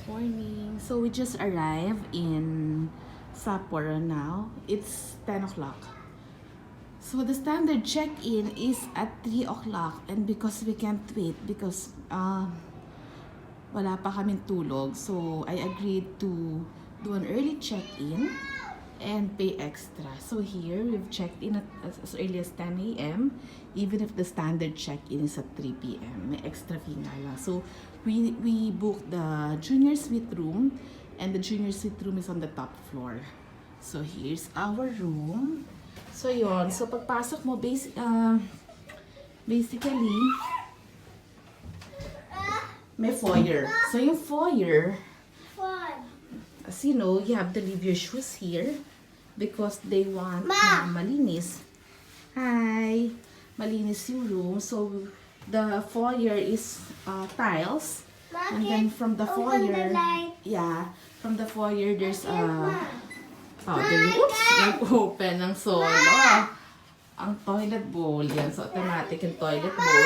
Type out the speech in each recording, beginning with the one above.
Morning. So we just arrived in Sapporo now. It's 10 o'clock. So the standard check-in is at 3 o'clock, and because we can't wait because wala pa kaming tulog, so I agreed to do an early check-in and pay extra. So here we've checked in at as early as 10 a.m. even if the standard check-in is at 3 p.m. May extra fee nga lang. So we booked the junior suite room, and the junior suite room is on the top floor. So here's our room. So yon. So pagpasok mo basically may foyer. So yung foyer, as you know, you have to leave your shoes here because they want na malinis. Hi! Malinis yung room. So, the foyer is tiles. And then from the foyer, from the foyer, there's oops! Nag-open ng solo. Ang toilet bowl yan. So, automatic yung toilet bowl.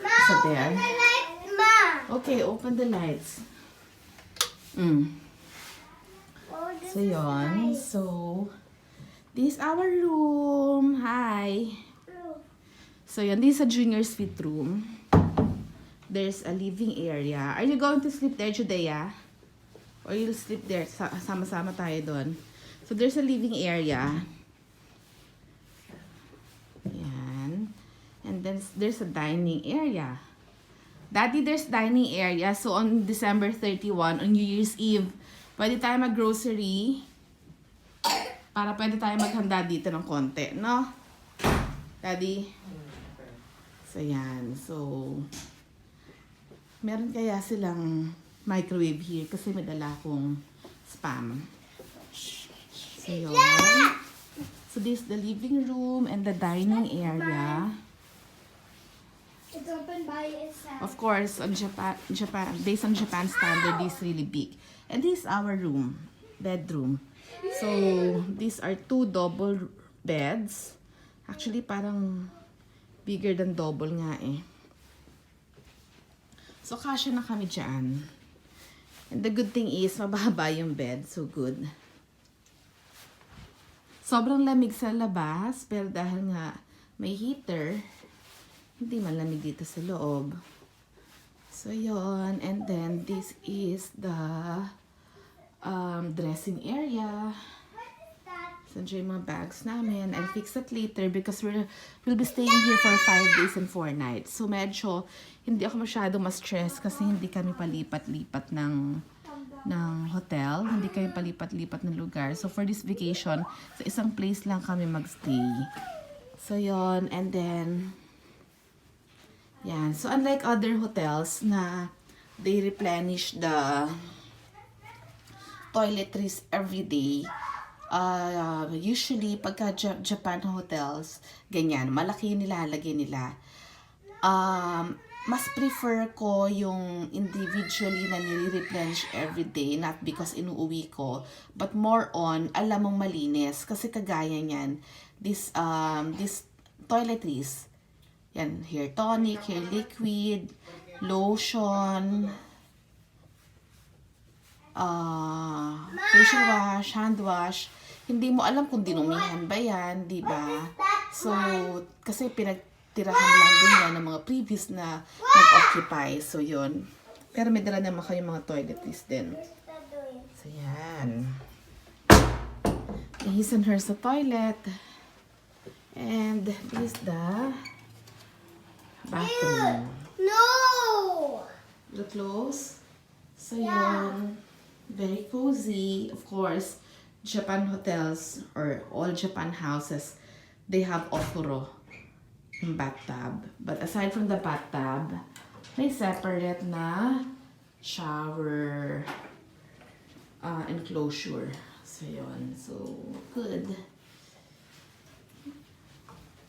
So, there. Okay, open the lights. So, yon. So, this is our room. Hi. So, yan. This is a junior suite room. There's a living area. Are you going to sleep there, Judea? Or you'll sleep there? Sama-sama tayo doon. So, there's a living area. Yan. And then, there's a dining area. Daddy, there's dining area. So, on December 31, on New Year's Eve, pwede tayo mag-grocery para pwede tayo maghanda dito ng konti, no? Daddy? So, yan. So, meron kaya silang microwave here kasi may dala akong spam. So, yun. So, this is the living room and the dining area. It's open by itself. Of course, on Japan, based on Japan standard, this is really big. And this is our room, bedroom. So, these are 2 double beds. Actually, parang bigger than double nga eh. So, kasya na kami dyan. And the good thing is, mababa yung bed. So, good. Sobrang lamig sa labas, pero dahil nga may heater, hindi malamig dito sa loob. So, yon. And then, this is the dressing area. So, yung mga bags namin. I'll fix it later because we'll be staying here for 5 days and 4 nights. So, medyo hindi ako masyado ma-stress kasi hindi kami palipat-lipat ng hotel. Hindi kami palipat-lipat ng lugar. So, for this vacation, sa isang place lang kami magstay. So, yon. And then, yan. So, unlike other hotels na they replenish the toiletries every day, usually, pagka Japan hotels, ganyan, malaki yung nilalagay nila. Mas prefer ko yung individually na nire-replenish every day, not because inuuwi ko, but more on, alam mong malinis. Kasi kagaya niyan, this toiletries, yan, hair tonic, hair liquid, lotion, facial wash, hand wash. Hindi mo alam kung dinumihan ba yan, di ba? So, kasi pinagtirahan lang din yan ng mga previous na nag-occupy. So, yun. Pero may dala naman kayo mga toiletries din. So, yan. His and hers sa toilet. And this is the bathroom. No! The clothes. So, yun. Very cozy. Of course, Japan hotels or all Japan houses, they have ofuro in bathtub. But aside from the bathtub, may separate na shower enclosure. So, yun. So, good.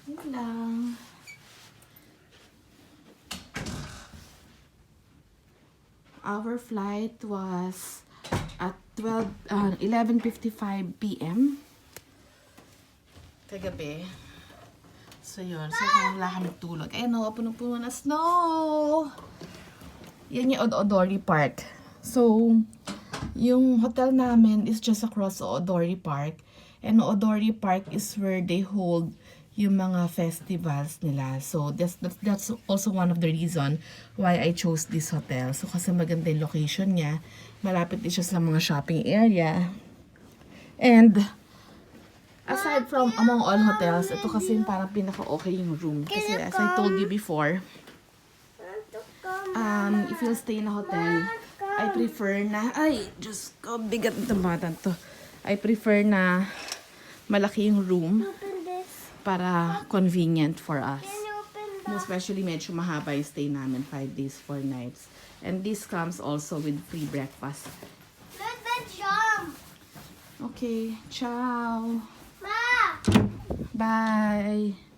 Yun lang. Our flight was at 11:55 p.m. kagabi. So, yun. So, wala kami tulog. Ayun o, punong-puno na snow. Yan yung Oodori Park. So, yung hotel namin is just across Oodori Park. And Oodori Park is where they hold yung mga festivals nila. So, that's also one of the reason why I chose this hotel. So, kasi maganda yung location niya. Malapit din siya sa mga shopping area. And, aside from among all hotels, ito kasi yung parang pinaka-okay yung room. Kasi as I told you before, if you'll stay in a hotel, I prefer na, ay, Diyos ko, bigat ng bata to. I prefer na malaki yung room Open this. para convenient for us. Can you open that? Most especially medyo mahaba yung stay namin, 5 days, 4 nights. And this comes also with free breakfast. Let that jump. Okay, ciao. Ma! Bye.